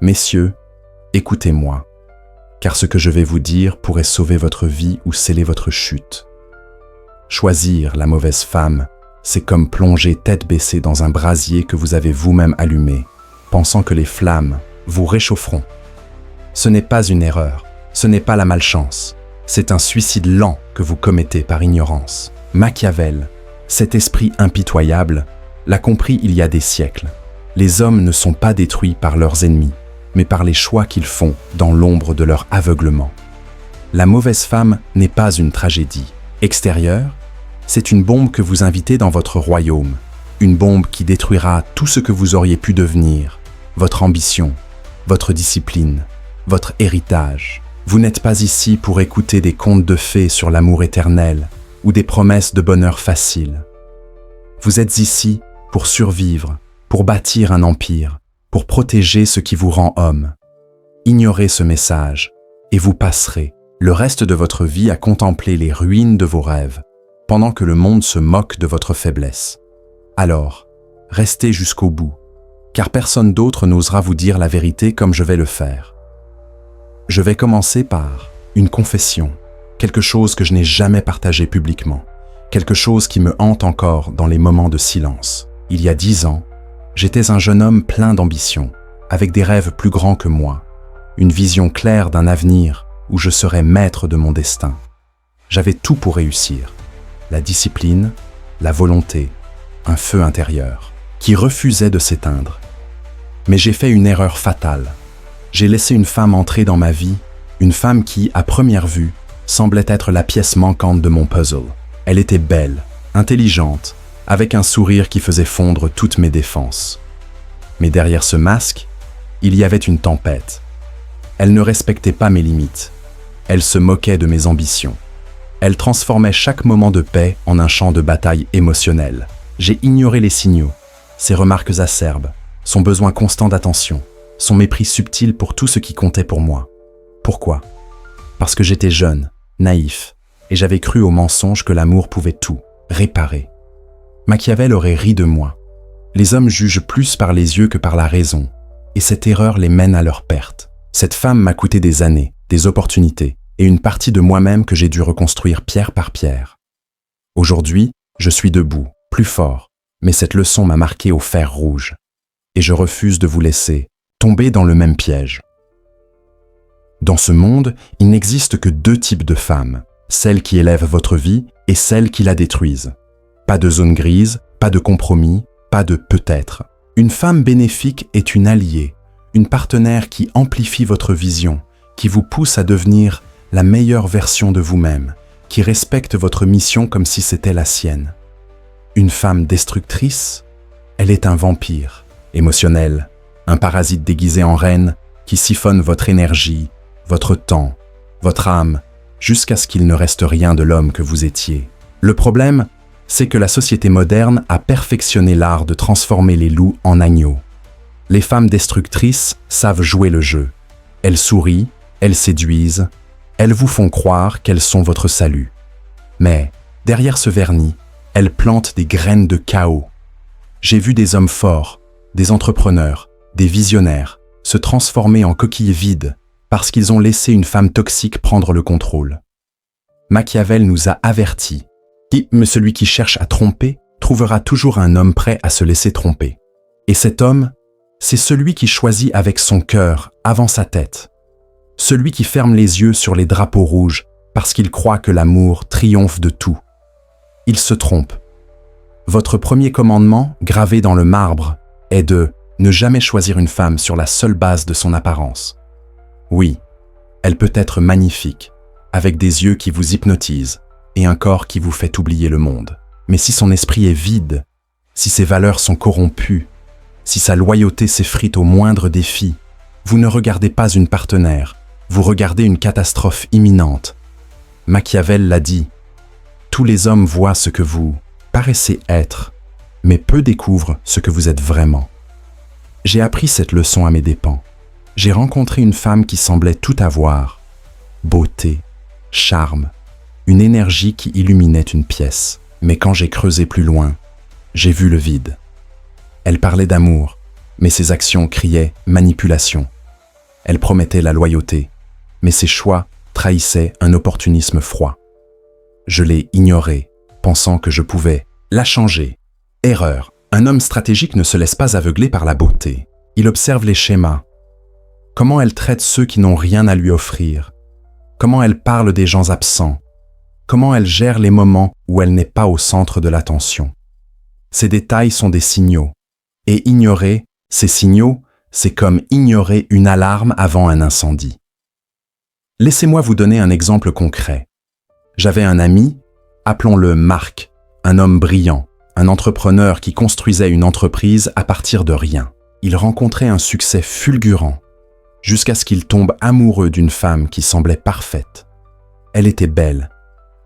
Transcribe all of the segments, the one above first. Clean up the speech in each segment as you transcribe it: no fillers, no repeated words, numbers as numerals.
Messieurs, écoutez-moi, car ce que je vais vous dire pourrait sauver votre vie ou sceller votre chute. Choisir la mauvaise femme, c'est comme plonger tête baissée dans un brasier que vous avez vous-même allumé, pensant que les flammes vous réchaufferont. Ce n'est pas une erreur, ce n'est pas la malchance, c'est un suicide lent que vous commettez par ignorance. Machiavel, cet esprit impitoyable, l'a compris il y a des siècles. Les hommes ne sont pas détruits par leurs ennemis, mais par les choix qu'ils font dans l'ombre de leur aveuglement. La mauvaise femme n'est pas une tragédie extérieure, c'est une bombe que vous invitez dans votre royaume, une bombe qui détruira tout ce que vous auriez pu devenir, votre ambition, votre discipline, votre héritage. Vous n'êtes pas ici pour écouter des contes de fées sur l'amour éternel ou des promesses de bonheur facile. Vous êtes ici pour survivre, pour bâtir un empire, pour protéger ce qui vous rend homme. Ignorez ce message et vous passerez le reste de votre vie à contempler les ruines de vos rêves, pendant que le monde se moque de votre faiblesse. Alors, restez jusqu'au bout, car personne d'autre n'osera vous dire la vérité comme je vais le faire. Je vais commencer par une confession, quelque chose que je n'ai jamais partagé publiquement, quelque chose qui me hante encore dans les moments de silence. Il y a 10 ans, j'étais un jeune homme plein d'ambition, avec des rêves plus grands que moi, une vision claire d'un avenir où je serais maître de mon destin. J'avais tout pour réussir. La discipline, la volonté, un feu intérieur, qui refusait de s'éteindre. Mais j'ai fait une erreur fatale. J'ai laissé une femme entrer dans ma vie, une femme qui, à première vue, semblait être la pièce manquante de mon puzzle. Elle était belle, intelligente, avec un sourire qui faisait fondre toutes mes défenses. Mais derrière ce masque, il y avait une tempête. Elle ne respectait pas mes limites. Elle se moquait de mes ambitions. Elle transformait chaque moment de paix en un champ de bataille émotionnel. J'ai ignoré les signaux, ses remarques acerbes, son besoin constant d'attention, son mépris subtil pour tout ce qui comptait pour moi. Pourquoi ? Parce que j'étais jeune, naïf, et j'avais cru au mensonge que l'amour pouvait tout, réparer. Machiavel aurait ri de moi. Les hommes jugent plus par les yeux que par la raison, et cette erreur les mène à leur perte. Cette femme m'a coûté des années, des opportunités, et une partie de moi-même que j'ai dû reconstruire pierre par pierre. Aujourd'hui, je suis debout, plus fort, mais cette leçon m'a marqué au fer rouge. Et je refuse de vous laisser tomber dans le même piège. Dans ce monde, il n'existe que 2 types de femmes, celles qui élèvent votre vie et celles qui la détruisent. Pas de zone grise, pas de compromis, pas de peut-être. Une femme bénéfique est une alliée, une partenaire qui amplifie votre vision, qui vous pousse à devenir la meilleure version de vous-même, qui respecte votre mission comme si c'était la sienne. Une femme destructrice, elle est un vampire, émotionnel, un parasite déguisé en reine qui siphonne votre énergie, votre temps, votre âme, jusqu'à ce qu'il ne reste rien de l'homme que vous étiez. Le problème, c'est que la société moderne a perfectionné l'art de transformer les loups en agneaux. Les femmes destructrices savent jouer le jeu. Elles sourient, elles séduisent, elles vous font croire qu'elles sont votre salut. Mais, derrière ce vernis, elles plantent des graines de chaos. J'ai vu des hommes forts, des entrepreneurs, des visionnaires, se transformer en coquilles vides parce qu'ils ont laissé une femme toxique prendre le contrôle. Machiavel nous a avertis. Celui qui cherche à tromper trouvera toujours un homme prêt à se laisser tromper. Et cet homme, c'est celui qui choisit avec son cœur avant sa tête. Celui qui ferme les yeux sur les drapeaux rouges parce qu'il croit que l'amour triomphe de tout. Il se trompe. Votre premier commandement, gravé dans le marbre, est de ne jamais choisir une femme sur la seule base de son apparence. Oui, elle peut être magnifique, avec des yeux qui vous hypnotisent et un corps qui vous fait oublier le monde. Mais si son esprit est vide, si ses valeurs sont corrompues, si sa loyauté s'effrite au moindre défi, vous ne regardez pas une partenaire, vous regardez une catastrophe imminente. Machiavel l'a dit, tous les hommes voient ce que vous paraissez être, mais peu découvrent ce que vous êtes vraiment. J'ai appris cette leçon à mes dépens. J'ai rencontré une femme qui semblait tout avoir, beauté, charme, une énergie qui illuminait une pièce. Mais quand j'ai creusé plus loin, j'ai vu le vide. Elle parlait d'amour, mais ses actions criaient manipulation. Elle promettait la loyauté, mais ses choix trahissaient un opportunisme froid. Je l'ai ignorée, pensant que je pouvais la changer. Erreur. Un homme stratégique ne se laisse pas aveugler par la beauté. Il observe les schémas. Comment elle traite ceux qui n'ont rien à lui offrir. Comment elle parle des gens absents. Comment elle gère les moments où elle n'est pas au centre de l'attention. Ces détails sont des signaux. Et ignorer ces signaux, c'est comme ignorer une alarme avant un incendie. Laissez-moi vous donner un exemple concret. J'avais un ami, appelons-le Marc, un homme brillant, un entrepreneur qui construisait une entreprise à partir de rien. Il rencontrait un succès fulgurant, jusqu'à ce qu'il tombe amoureux d'une femme qui semblait parfaite. Elle était belle,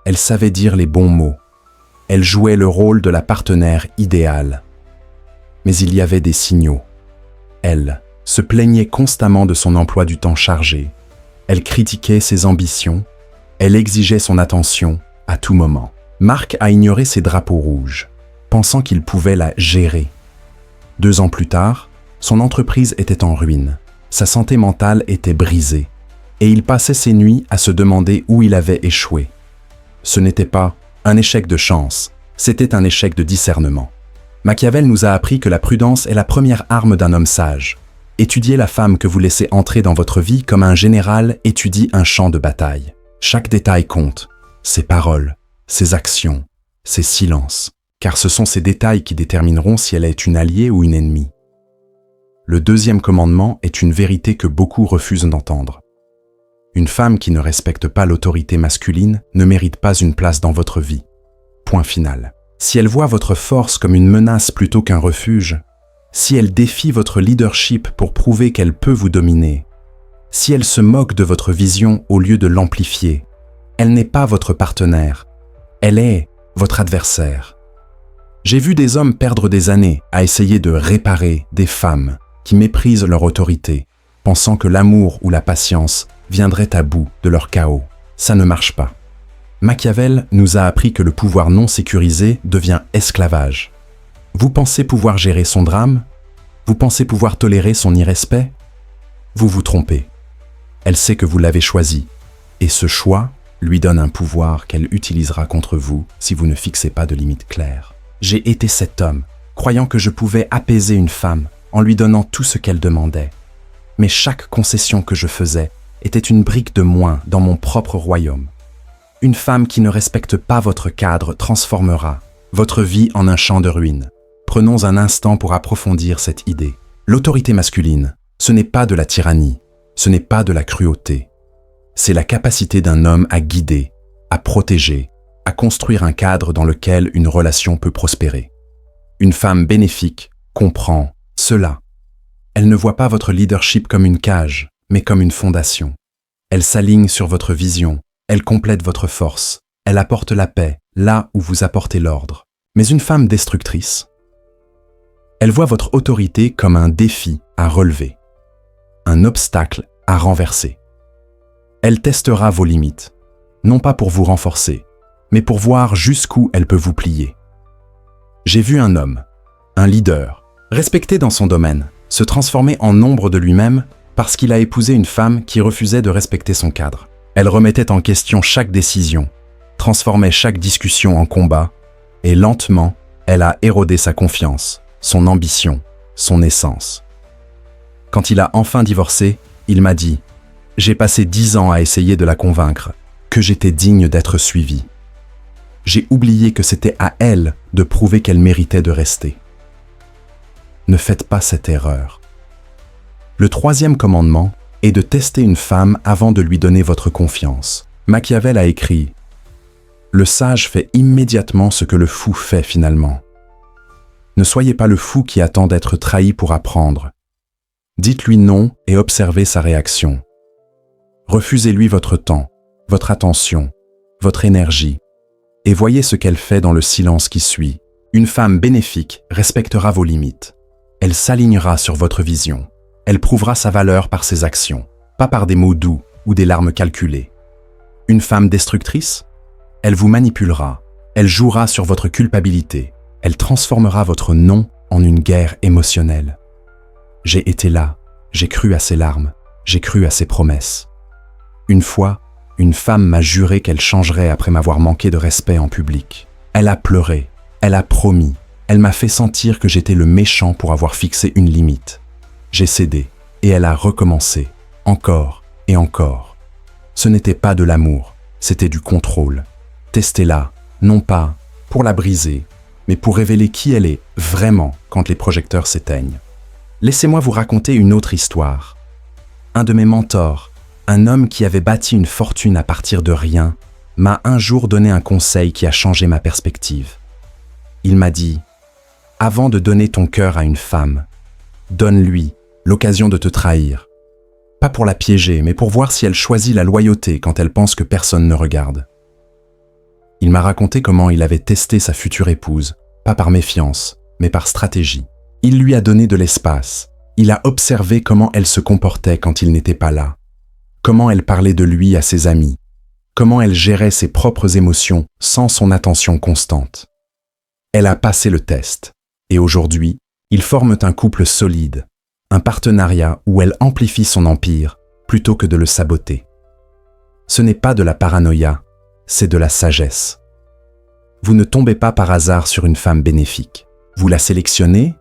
elle savait dire les bons mots, elle jouait le rôle de la partenaire idéale. Mais il y avait des signaux. Elle se plaignait constamment de son emploi du temps chargé. Elle critiquait ses ambitions. Elle exigeait son attention à tout moment. Marc a ignoré ses drapeaux rouges, pensant qu'il pouvait la gérer. 2 ans plus tard, son entreprise était en ruine. Sa santé mentale était brisée. Et il passait ses nuits à se demander où il avait échoué. Ce n'était pas un échec de chance, c'était un échec de discernement. Machiavel nous a appris que la prudence est la première arme d'un homme sage. Étudiez la femme que vous laissez entrer dans votre vie comme un général étudie un champ de bataille. Chaque détail compte, ses paroles, ses actions, ses silences, car ce sont ces détails qui détermineront si elle est une alliée ou une ennemie. Le 2e commandement est une vérité que beaucoup refusent d'entendre. Une femme qui ne respecte pas l'autorité masculine ne mérite pas une place dans votre vie. Point final. Si elle voit votre force comme une menace plutôt qu'un refuge, si elle défie votre leadership pour prouver qu'elle peut vous dominer, si elle se moque de votre vision au lieu de l'amplifier, elle n'est pas votre partenaire, elle est votre adversaire. J'ai vu des hommes perdre des années à essayer de réparer des femmes qui méprisent leur autorité, pensant que l'amour ou la patience viendraient à bout de leur chaos. Ça ne marche pas. Machiavel nous a appris que le pouvoir non sécurisé devient esclavage. Vous pensez pouvoir gérer son drame? Vous pensez pouvoir tolérer son irrespect? Vous vous trompez. Elle sait que vous l'avez choisi, et ce choix lui donne un pouvoir qu'elle utilisera contre vous si vous ne fixez pas de limites claires. J'ai été cet homme, croyant que je pouvais apaiser une femme en lui donnant tout ce qu'elle demandait. Mais chaque concession que je faisais était une brique de moins dans mon propre royaume. Une femme qui ne respecte pas votre cadre transformera votre vie en un champ de ruines. Prenons un instant pour approfondir cette idée. L'autorité masculine, ce n'est pas de la tyrannie, ce n'est pas de la cruauté. C'est la capacité d'un homme à guider, à protéger, à construire un cadre dans lequel une relation peut prospérer. Une femme bénéfique comprend cela. Elle ne voit pas votre leadership comme une cage, mais comme une fondation. Elle s'aligne sur votre vision, elle complète votre force, elle apporte la paix là où vous apportez l'ordre. Mais une femme destructrice, elle voit votre autorité comme un défi à relever, un obstacle à renverser. Elle testera vos limites, non pas pour vous renforcer, mais pour voir jusqu'où elle peut vous plier. J'ai vu un homme, un leader, respecté dans son domaine, se transformer en ombre de lui-même parce qu'il a épousé une femme qui refusait de respecter son cadre. Elle remettait en question chaque décision, transformait chaque discussion en combat, et lentement, elle a érodé sa confiance, son ambition, son essence. Quand il a enfin divorcé, il m'a dit « J'ai passé 10 ans à essayer de la convaincre, que j'étais digne d'être suivi. J'ai oublié que c'était à elle de prouver qu'elle méritait de rester. » Ne faites pas cette erreur. Le 3e commandement est de tester une femme avant de lui donner votre confiance. Machiavel a écrit « Le sage fait immédiatement ce que le fou fait finalement. » Ne soyez pas le fou qui attend d'être trahi pour apprendre. Dites-lui non et observez sa réaction. Refusez-lui votre temps, votre attention, votre énergie, et voyez ce qu'elle fait dans le silence qui suit. Une femme bénéfique respectera vos limites. Elle s'alignera sur votre vision. Elle prouvera sa valeur par ses actions, pas par des mots doux ou des larmes calculées. Une femme destructrice? Elle vous manipulera. Elle jouera sur votre culpabilité. Elle transformera votre non en une guerre émotionnelle. J'ai été là, j'ai cru à ses larmes, J'ai cru à ses promesses. Une fois, une femme m'a juré qu'elle changerait après m'avoir manqué de respect en public. Elle a pleuré, elle a promis, elle m'a fait sentir que j'étais le méchant pour avoir fixé une limite. J'ai cédé, et elle a recommencé, encore et encore. Ce n'était pas de l'amour, c'était du contrôle. Testez-la, non pas pour la briser, mais pour révéler qui elle est vraiment quand les projecteurs s'éteignent. Laissez-moi vous raconter une autre histoire. Un de mes mentors, un homme qui avait bâti une fortune à partir de rien, m'a un jour donné un conseil qui a changé ma perspective. Il m'a dit « Avant de donner ton cœur à une femme, donne-lui l'occasion de te trahir. Pas pour la piéger, mais pour voir si elle choisit la loyauté quand elle pense que personne ne regarde. » Il m'a raconté comment il avait testé sa future épouse, pas par méfiance, mais par stratégie. Il lui a donné de l'espace. Il a observé comment elle se comportait quand il n'était pas là. Comment elle parlait de lui à ses amis. Comment elle gérait ses propres émotions sans son attention constante. Elle a passé le test. Et aujourd'hui, ils forment un couple solide. Un partenariat où elle amplifie son empire plutôt que de le saboter. Ce n'est pas de la paranoïa, c'est de la sagesse. Vous ne tombez pas par hasard sur une femme bénéfique. Vous la sélectionnez,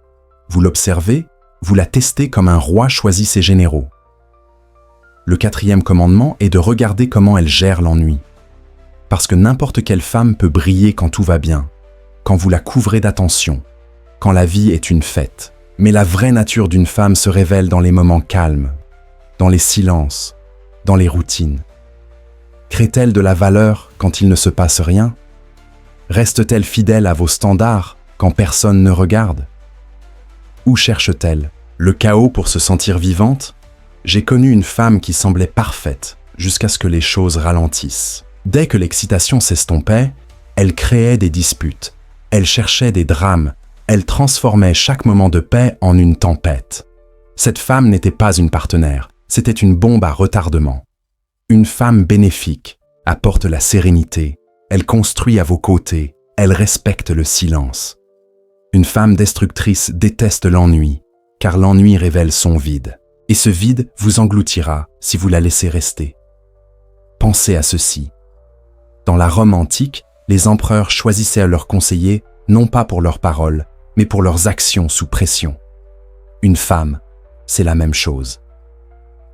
vous l'observez, vous la testez comme un roi choisit ses généraux. Le 4e commandement est de regarder comment elle gère l'ennui. Parce que n'importe quelle femme peut briller quand tout va bien, quand vous la couvrez d'attention, quand la vie est une fête. Mais la vraie nature d'une femme se révèle dans les moments calmes, dans les silences, dans les routines. Crée-t-elle de la valeur quand il ne se passe rien? Reste-t-elle fidèle à vos standards quand personne ne regarde? Où cherche-t-elle? Le chaos pour se sentir vivante? J'ai connu une femme qui semblait parfaite jusqu'à ce que les choses ralentissent. Dès que l'excitation s'estompait, elle créait des disputes, elle cherchait des drames, elle transformait chaque moment de paix en une tempête. Cette femme n'était pas une partenaire, c'était une bombe à retardement. Une femme bénéfique apporte la sérénité, elle construit à vos côtés, elle respecte le silence. Une femme destructrice déteste l'ennui, car l'ennui révèle son vide. Et ce vide vous engloutira si vous la laissez rester. Pensez à ceci. Dans la Rome antique, les empereurs choisissaient leurs conseillers non pas pour leurs paroles, mais pour leurs actions sous pression. Une femme, c'est la même chose.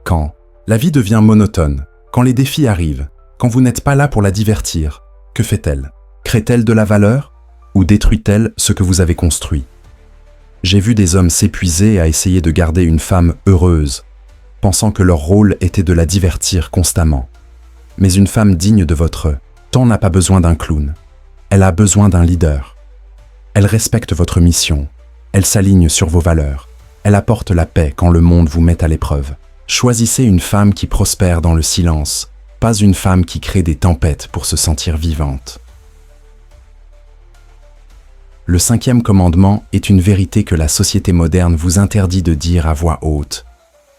Quand la vie devient monotone, quand les défis arrivent, quand vous n'êtes pas là pour la divertir, que fait-elle? Crée-t-elle de la valeur ou détruit-elle ce que vous avez construit? J'ai vu des hommes s'épuiser à essayer de garder une femme heureuse, pensant que leur rôle était de la divertir constamment. Mais une femme digne de votre temps n'a pas besoin d'un clown. Elle a besoin d'un leader. Elle respecte votre mission. Elle s'aligne sur vos valeurs. Elle apporte la paix quand le monde vous met à l'épreuve. Choisissez une femme qui prospère dans le silence, pas une femme qui crée des tempêtes pour se sentir vivante. Le 5e commandement est une vérité que la société moderne vous interdit de dire à voix haute.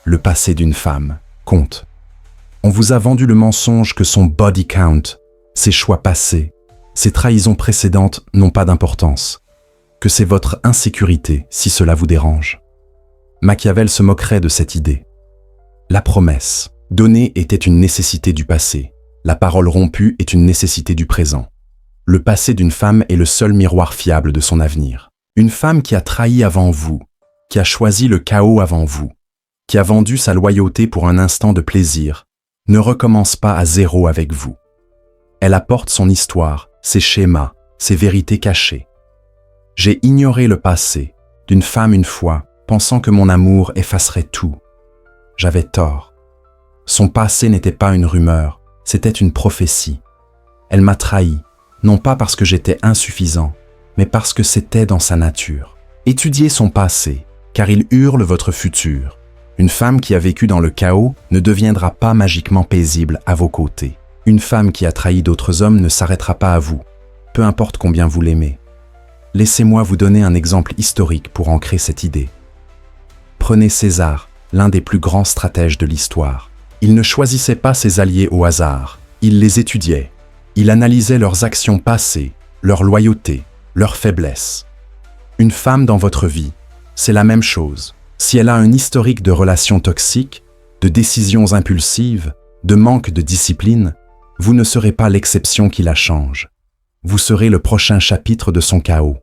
Le passé d'une femme compte. On vous a vendu le mensonge que son body count, ses choix passés, ses trahisons précédentes n'ont pas d'importance, que c'est votre insécurité si cela vous dérange. Machiavel se moquerait de cette idée. La promesse donnée était une nécessité du passé, la parole rompue est une nécessité du présent. Le passé d'une femme est le seul miroir fiable de son avenir. Une femme qui a trahi avant vous, qui a choisi le chaos avant vous, qui a vendu sa loyauté pour un instant de plaisir, ne recommence pas à zéro avec vous. Elle apporte son histoire, ses schémas, ses vérités cachées. J'ai ignoré le passé d'une femme une fois, pensant que mon amour effacerait tout. J'avais tort. Son passé n'était pas une rumeur, c'était une prophétie. Elle m'a trahi, non pas parce que j'étais insuffisant, mais parce que c'était dans sa nature. Étudiez son passé, car il hurle votre futur. Une femme qui a vécu dans le chaos ne deviendra pas magiquement paisible à vos côtés. Une femme qui a trahi d'autres hommes ne s'arrêtera pas à vous, peu importe combien vous l'aimez. Laissez-moi vous donner un exemple historique pour ancrer cette idée. Prenez César, l'un des plus grands stratèges de l'histoire. Il ne choisissait pas ses alliés au hasard, il les étudiait. Il analysait leurs actions passées, leur loyauté, leurs faiblesses. Une femme dans votre vie, c'est la même chose. Si elle a un historique de relations toxiques, de décisions impulsives, de manque de discipline, vous ne serez pas l'exception qui la change. Vous serez le prochain chapitre de son chaos.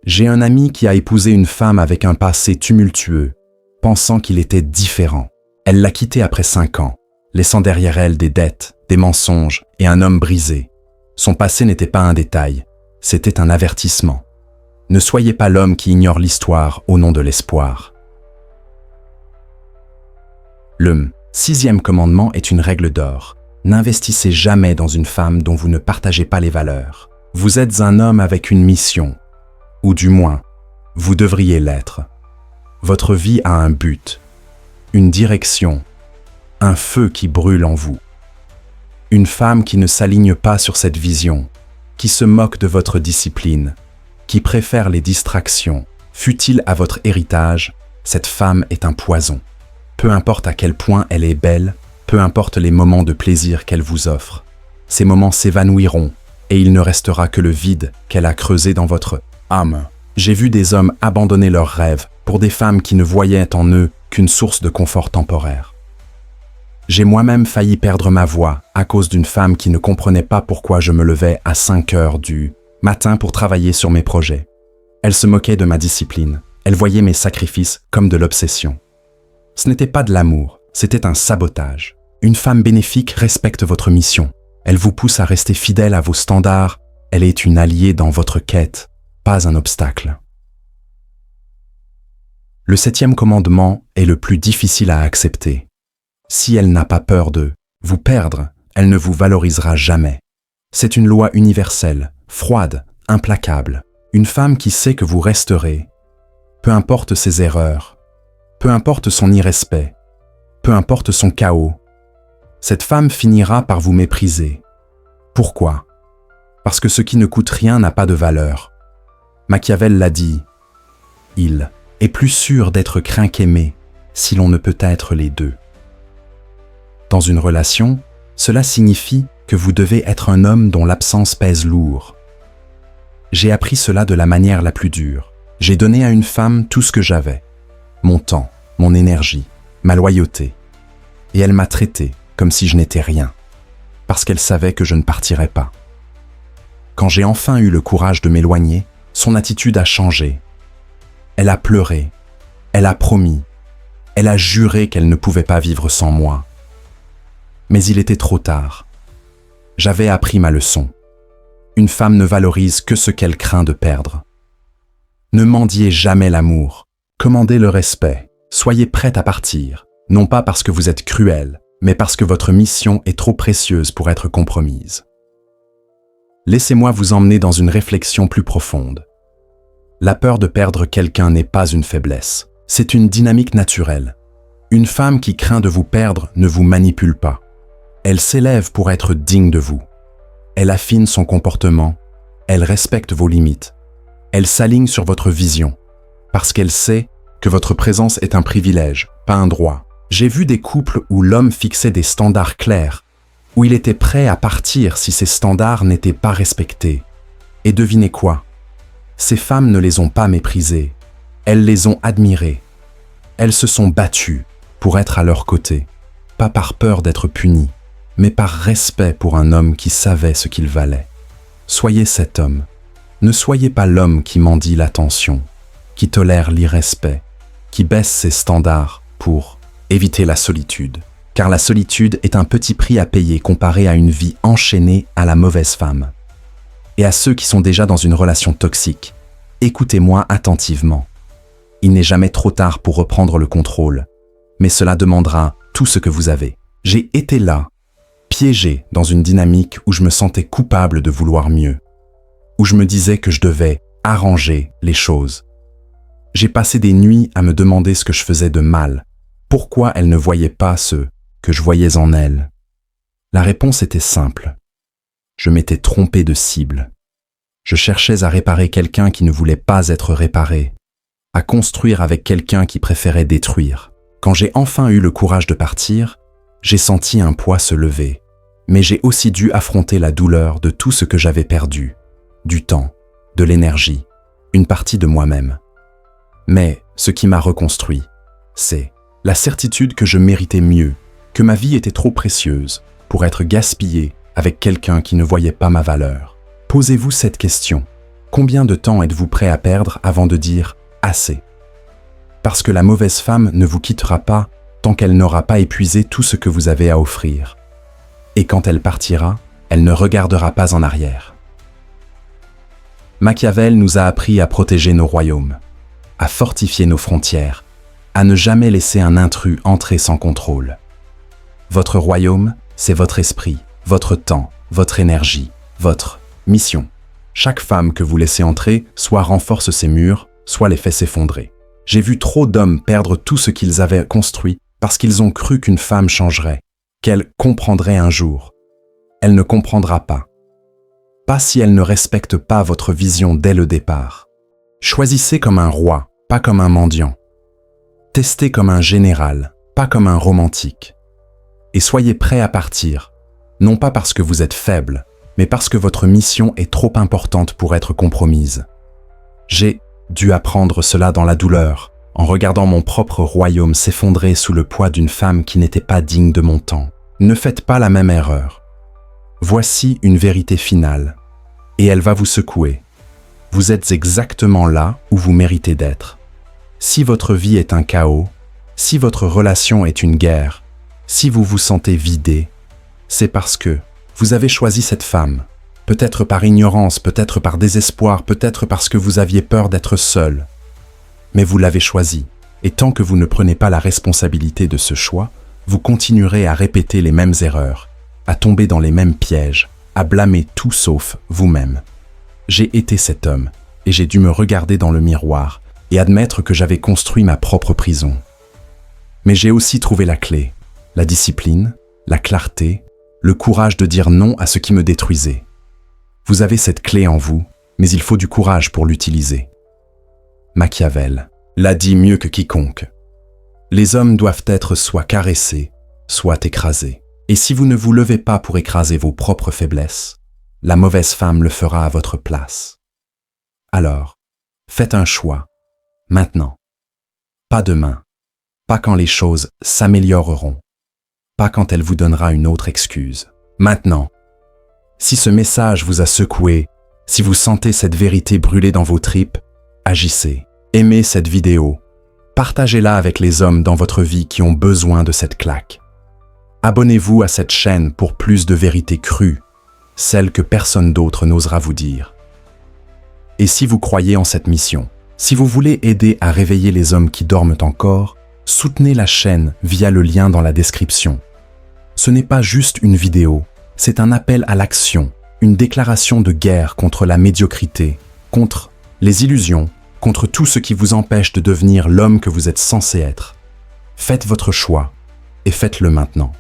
J'ai un ami qui a épousé une femme avec un passé tumultueux, pensant qu'il était différent. Elle l'a quitté après 5 ans, laissant derrière elle des dettes, des mensonges et un homme brisé. Son passé n'était pas un détail, c'était un avertissement. Ne soyez pas l'homme qui ignore l'histoire au nom de l'espoir. Le 6e commandement est une règle d'or. N'investissez jamais dans une femme dont vous ne partagez pas les valeurs. Vous êtes un homme avec une mission, ou du moins, vous devriez l'être. Votre vie a un but, une direction, un feu qui brûle en vous. Une femme qui ne s'aligne pas sur cette vision, qui se moque de votre discipline, qui préfère les distractions, fût-il à votre héritage, cette femme est un poison. Peu importe à quel point elle est belle, peu importe les moments de plaisir qu'elle vous offre, ces moments s'évanouiront et il ne restera que le vide qu'elle a creusé dans votre âme. J'ai vu des hommes abandonner leurs rêves pour des femmes qui ne voyaient en eux qu'une source de confort temporaire. J'ai moi-même failli perdre ma voix à cause d'une femme qui ne comprenait pas pourquoi je me levais à 5 heures du matin pour travailler sur mes projets. Elle se moquait de ma discipline. Elle voyait mes sacrifices comme de l'obsession. Ce n'était pas de l'amour, c'était un sabotage. Une femme bénéfique respecte votre mission. Elle vous pousse à rester fidèle à vos standards. Elle est une alliée dans votre quête, pas un obstacle. Le 7e commandement est le plus difficile à accepter. Si elle n'a pas peur de vous perdre, elle ne vous valorisera jamais. C'est une loi universelle, froide, implacable. Une femme qui sait que vous resterez, peu importe ses erreurs, peu importe son irrespect, peu importe son chaos, cette femme finira par vous mépriser. Pourquoi? Parce que ce qui ne coûte rien n'a pas de valeur. Machiavel l'a dit, il est plus sûr d'être craint qu'aimé si l'on ne peut être les deux. Dans une relation, cela signifie que vous devez être un homme dont l'absence pèse lourd. J'ai appris cela de la manière la plus dure. J'ai donné à une femme tout ce que j'avais, mon temps, mon énergie, ma loyauté. Et elle m'a traité comme si je n'étais rien, parce qu'elle savait que je ne partirais pas. Quand j'ai enfin eu le courage de m'éloigner, son attitude a changé. Elle a pleuré, elle a promis, elle a juré qu'elle ne pouvait pas vivre sans moi. Mais il était trop tard. J'avais appris ma leçon. Une femme ne valorise que ce qu'elle craint de perdre. Ne mendiez jamais l'amour, commandez le respect, soyez prête à partir, non pas parce que vous êtes cruel, mais parce que votre mission est trop précieuse pour être compromise. Laissez-moi vous emmener dans une réflexion plus profonde. La peur de perdre quelqu'un n'est pas une faiblesse, c'est une dynamique naturelle. Une femme qui craint de vous perdre ne vous manipule pas. Elle s'élève pour être digne de vous. Elle affine son comportement, elle respecte vos limites. Elle s'aligne sur votre vision, parce qu'elle sait que votre présence est un privilège, pas un droit. J'ai vu des couples où l'homme fixait des standards clairs, où il était prêt à partir si ces standards n'étaient pas respectés. Et devinez quoi? Ces femmes ne les ont pas méprisés, elles les ont admirés. Elles se sont battues pour être à leur côté, pas par peur d'être punies, mais par respect pour un homme qui savait ce qu'il valait. Soyez cet homme. Ne soyez pas l'homme qui mendie l'attention, qui tolère l'irrespect, qui baisse ses standards pour éviter la solitude. Car la solitude est un petit prix à payer comparé à une vie enchaînée à la mauvaise femme. Et à ceux qui sont déjà dans une relation toxique, écoutez-moi attentivement. Il n'est jamais trop tard pour reprendre le contrôle, mais cela demandera tout ce que vous avez. J'ai été là, piégé dans une dynamique où je me sentais coupable de vouloir mieux, où je me disais que je devais arranger les choses. J'ai passé des nuits à me demander ce que je faisais de mal, pourquoi elle ne voyait pas ce que je voyais en elle. La réponse était simple. Je m'étais trompé de cible. Je cherchais à réparer quelqu'un qui ne voulait pas être réparé, à construire avec quelqu'un qui préférait détruire. Quand j'ai enfin eu le courage de partir, j'ai senti un poids se lever, mais j'ai aussi dû affronter la douleur de tout ce que j'avais perdu, du temps, de l'énergie, une partie de moi-même. Mais ce qui m'a reconstruit, c'est la certitude que je méritais mieux, que ma vie était trop précieuse pour être gaspillée avec quelqu'un qui ne voyait pas ma valeur. Posez-vous cette question. Combien de temps êtes-vous prêt à perdre avant de dire « assez » ? Parce que la mauvaise femme ne vous quittera pas tant qu'elle n'aura pas épuisé tout ce que vous avez à offrir. Et quand elle partira, elle ne regardera pas en arrière. Machiavel nous a appris à protéger nos royaumes, à fortifier nos frontières, à ne jamais laisser un intrus entrer sans contrôle. Votre royaume, c'est votre esprit, votre temps, votre énergie, votre mission. Chaque femme que vous laissez entrer soit renforce ces murs, soit les fait s'effondrer. J'ai vu trop d'hommes perdre tout ce qu'ils avaient construit parce qu'ils ont cru qu'une femme changerait, qu'elle comprendrait un jour. Elle ne comprendra pas. Pas si elle ne respecte pas votre vision dès le départ. Choisissez comme un roi, pas comme un mendiant. Testez comme un général, pas comme un romantique. Et soyez prêt à partir, non pas parce que vous êtes faible, mais parce que votre mission est trop importante pour être compromise. J'ai dû apprendre cela dans la douleur, en regardant mon propre royaume s'effondrer sous le poids d'une femme qui n'était pas digne de mon temps. Ne faites pas la même erreur. Voici une vérité finale, et elle va vous secouer. Vous êtes exactement là où vous méritez d'être. Si votre vie est un chaos, si votre relation est une guerre, si vous vous sentez vidé, c'est parce que vous avez choisi cette femme, peut-être par ignorance, peut-être par désespoir, peut-être parce que vous aviez peur d'être seul. Mais vous l'avez choisie, et tant que vous ne prenez pas la responsabilité de ce choix, vous continuerez à répéter les mêmes erreurs, à tomber dans les mêmes pièges, à blâmer tout sauf vous-même. J'ai été cet homme, et j'ai dû me regarder dans le miroir et admettre que j'avais construit ma propre prison. Mais j'ai aussi trouvé la clé, la discipline, la clarté, le courage de dire non à ce qui me détruisait. Vous avez cette clé en vous, mais il faut du courage pour l'utiliser. Machiavel l'a dit mieux que quiconque. Les hommes doivent être soit caressés, soit écrasés. Et si vous ne vous levez pas pour écraser vos propres faiblesses, la mauvaise femme le fera à votre place. Alors, faites un choix, maintenant. Pas demain, pas quand les choses s'amélioreront, pas quand elle vous donnera une autre excuse. Maintenant. Si ce message vous a secoué, si vous sentez cette vérité brûler dans vos tripes, agissez. Aimez cette vidéo. Partagez-la avec les hommes dans votre vie qui ont besoin de cette claque. Abonnez-vous à cette chaîne pour plus de vérités crues, celles que personne d'autre n'osera vous dire. Et si vous croyez en cette mission, si vous voulez aider à réveiller les hommes qui dorment encore, soutenez la chaîne via le lien dans la description. Ce n'est pas juste une vidéo, c'est un appel à l'action, une déclaration de guerre contre la médiocrité, contre les illusions, contre tout ce qui vous empêche de devenir l'homme que vous êtes censé être. Faites votre choix et faites-le maintenant.